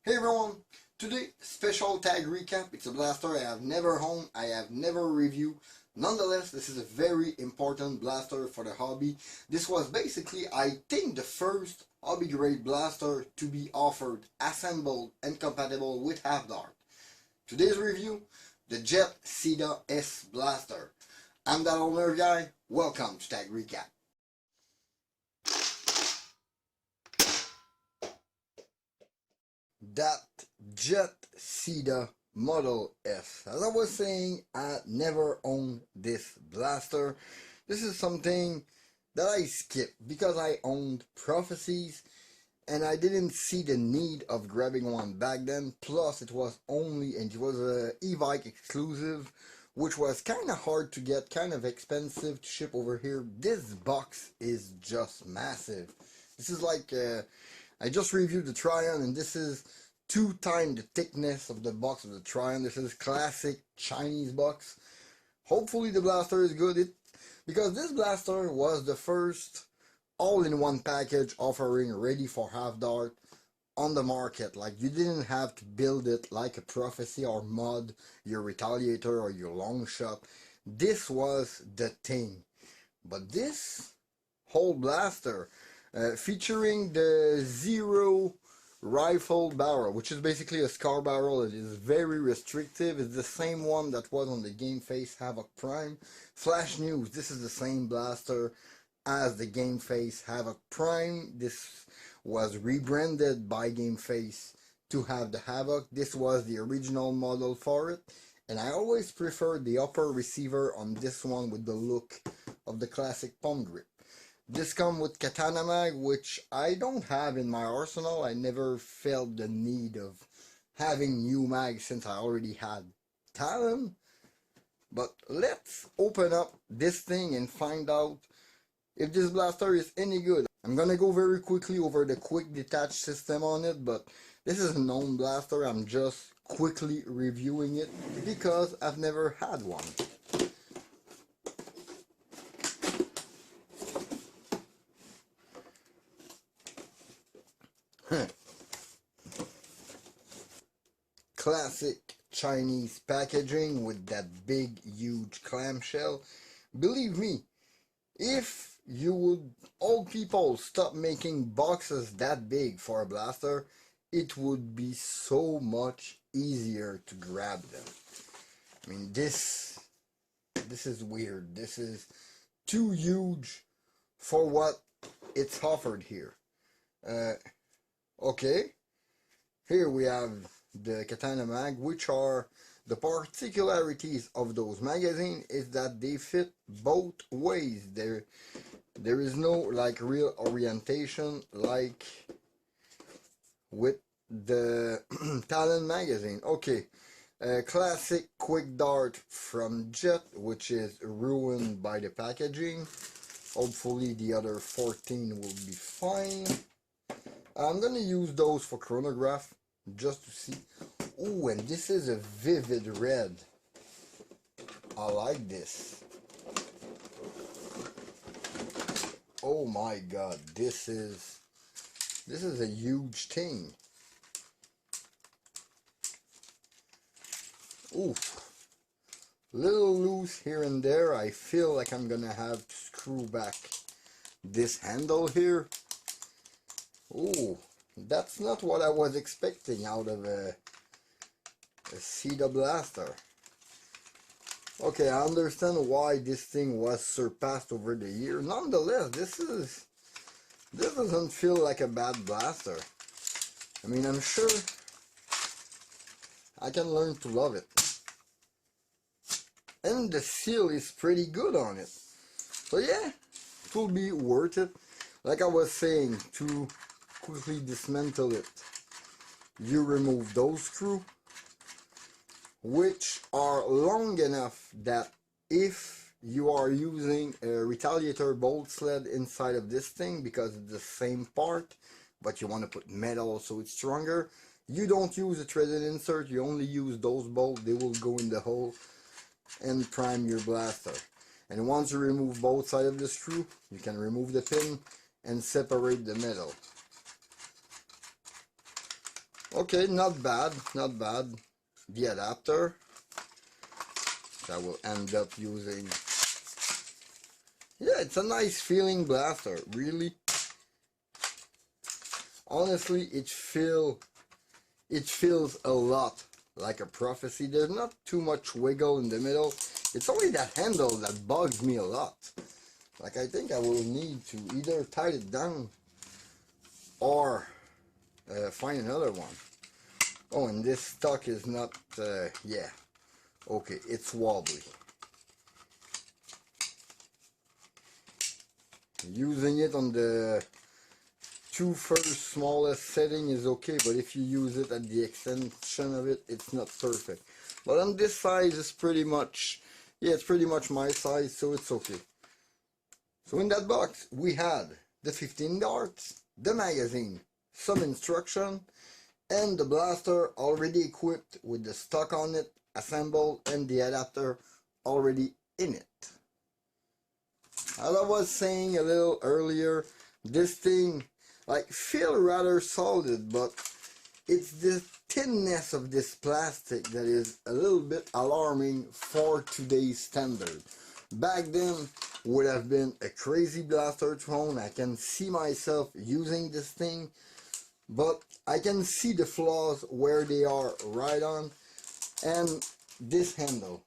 Hey everyone, today special TaG recap. It's a blaster I have never owned, I have never reviewed. Nonetheless, this is a very important blaster for the hobby. This was basically, I think, the first hobby grade blaster to be offered, assembled and compatible with half dart. Today's review, the Jet Ceda S blaster. I'm that old nerf guy. Welcome to TaG recap. That Jet Ceda Model S. As I was saying, I never owned this blaster. This is something that I skipped because I owned Prophecies and I didn't see the need of grabbing one back then. Plus it was a evike exclusive, which was kind of hard to get, kind of expensive to ship over here. This box is just massive. This is like I just reviewed the Tryon, and this is 2 times the thickness of the box of the Tryon. This is classic Chinese box. Hopefully the blaster is good, because this blaster was the first all-in-one package offering ready for half dart on the market. Like, you didn't have to build it like a Prophecy or mod your retaliator or your long shot. This was the thing. But this whole blaster, featuring the zero rifle barrel, which is basically a scar barrel. It is very restrictive. It's the same one that was on the Game Face Havoc Prime. Flash news, this is the same blaster as the Game Face Havoc Prime. This was rebranded by Game Face to have the Havoc. This was the original model for it, and I always prefer the upper receiver on this one with the look of the classic palm grip. This comes with Katana mag, which I don't have in my arsenal. I never felt the need of having new mag since I already had Talon. But let's open up this thing and find out if this blaster is any good. I'm gonna go very quickly over the quick detach system on it, but this is a known blaster. I'm just quickly reviewing it because I've never had one. Classic Chinese packaging with that big huge clamshell. Believe me, if old people stop making boxes that big for a blaster, it would be so much easier to grab them. I mean, this is weird. This is too huge for what it's offered here. Okay, here we have the Katana mag, which are the particularities of those magazines is that they fit both ways. There is no like real orientation like with the Talon magazine. Okay, classic quick dart from Jet, which is ruined by the packaging. Hopefully the other 14 will be fine. I'm gonna use those for chronograph just to see. Oh, and this is a vivid red. I like this. Oh my god, this is a huge thing. Oof. Little loose here and there. I feel like I'm gonna have to screw back this handle here. Oh, that's not what I was expecting out of a Ceda blaster. Okay, I understand why this thing was surpassed over the year. Nonetheless, this doesn't feel like a bad blaster. I mean, I'm sure I can learn to love it. And the seal is pretty good on it. So yeah, it will be worth it. Like I was saying, to quickly dismantle it, you remove those screws, which are long enough that if you are using a retaliator bolt sled inside of this thing, because it's the same part but you want to put metal so it's stronger, you don't use a threaded insert, you only use those bolts. They will go in the hole and prime your blaster. And once you remove both sides of the screw, you can remove the pin and separate the metal. Okay, not bad, not bad. The adapter that will end up using. Yeah, it's a nice feeling blaster, really. Honestly, it feels a lot like a prophecy. There's not too much wiggle in the middle. It's only that handle that bugs me a lot. Like, I think I will need to either tighten it down or find another one. Oh, and this stock is not, yeah. Okay, it's wobbly. Using it on the two first smallest setting is okay, but if you use it at the extension of it, it's not perfect. But on this size, it's pretty much, yeah, it's pretty much my size, so it's okay. So in that box, we had the 15 darts, the magazine, some instruction, and the blaster already equipped with the stock on it, assembled, and the adapter already in it. As I was saying a little earlier, this thing like feel rather solid, but it's the thinness of this plastic that is a little bit alarming for today's standard. Back then would have been a crazy blaster to own. I can see myself using this thing, but I can see the flaws where they are right on. And this handle,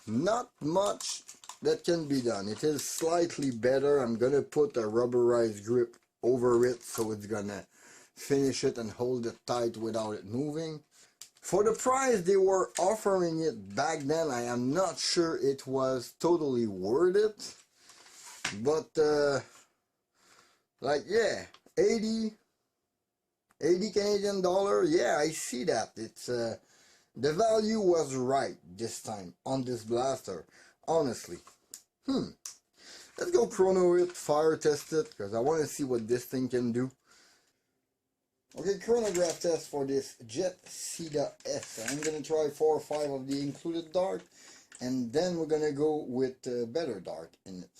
not much that can be done. It is slightly better. I'm gonna put a rubberized grip over it so it's gonna finish it and hold it tight without it moving. For the price they were offering it back then, I am not sure it was totally worth it. But like, yeah, 80 Canadian dollar, yeah, I see that. It's the value was right this time on this blaster, honestly. Let's go chrono it, fire test it, because I want to see what this thing can do. Okay, chronograph test for this Jet Ceda S. I'm going to try 4 or 5 of the included dart, and then we're going to go with better dart in it.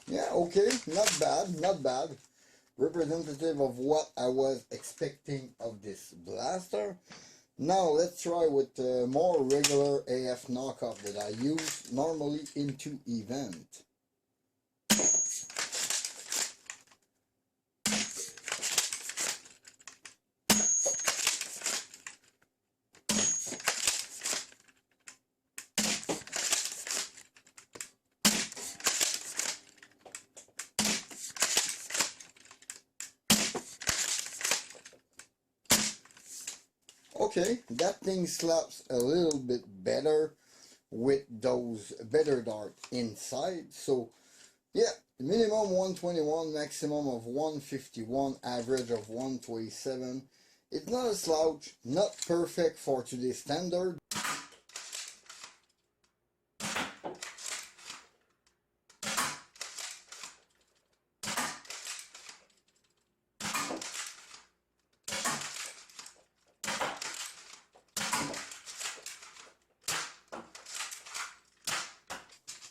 Yeah, okay, not bad, not bad. Representative of what I was expecting of this blaster. Now let's try with more regular AF knockoff that I use normally into event. Okay, that thing slaps a little bit better with those better dart inside. So yeah, minimum 121, maximum of 151, average of 127. It's not a slouch, not perfect for today's standard.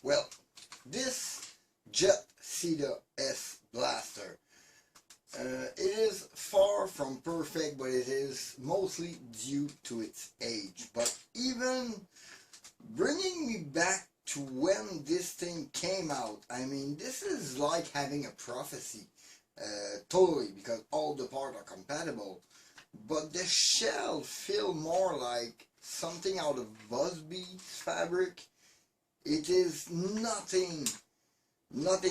Well, this Jet Ceda S blaster, it is far from perfect, but it is mostly due to its age. But even bringing me back to when this thing came out, I mean, this is like having a prophecy, totally, because all the parts are compatible. But the shell feel more like something out of Busby's fabric. It is nothing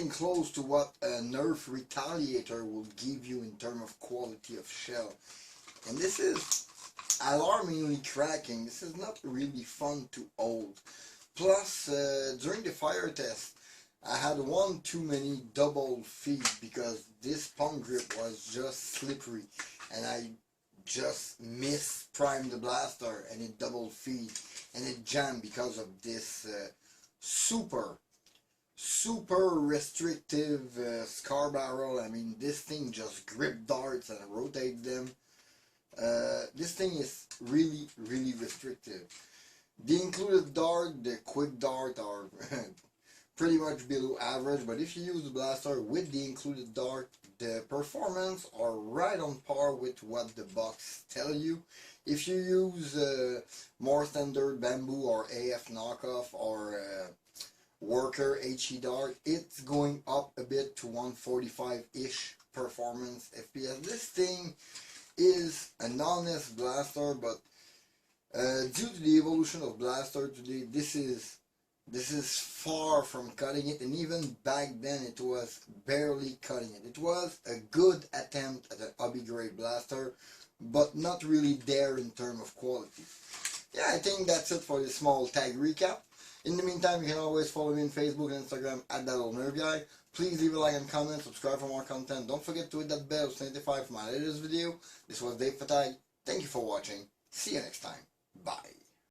close to what a nerf retaliator will give you in terms of quality of shell. And this is alarmingly cracking. This is not really fun to hold. Plus, during the fire test, I had one too many double feet because this pump grip was just slippery, and I just misprimed the blaster and it double feed and it jammed because of this super restrictive scar barrel. I mean, this thing just grip darts and rotate them. This thing is really, really restrictive. The included dart, the quick dart are pretty much below average, but if you use the blaster with the included dart, the performance are right on par with what the box tell you. If you use more standard bamboo or AF knockoff or worker HE dart, it's going up a bit to 145-ish performance FPS. This thing is an honest blaster, but due to the evolution of blaster today, this is far from cutting it, and even back then it was barely cutting it. It was a good attempt at an hobby grade blaster, but not really there in terms of quality. Yeah, I think that's it for this small TaG recap. In the meantime, you can always follow me on Facebook and Instagram at thatoldnerfguy. Please leave a like and comment, subscribe for more content. Don't forget to hit that bell to notify for my latest video. This was Dave for TaG. Thank you for watching. See you next time. Bye.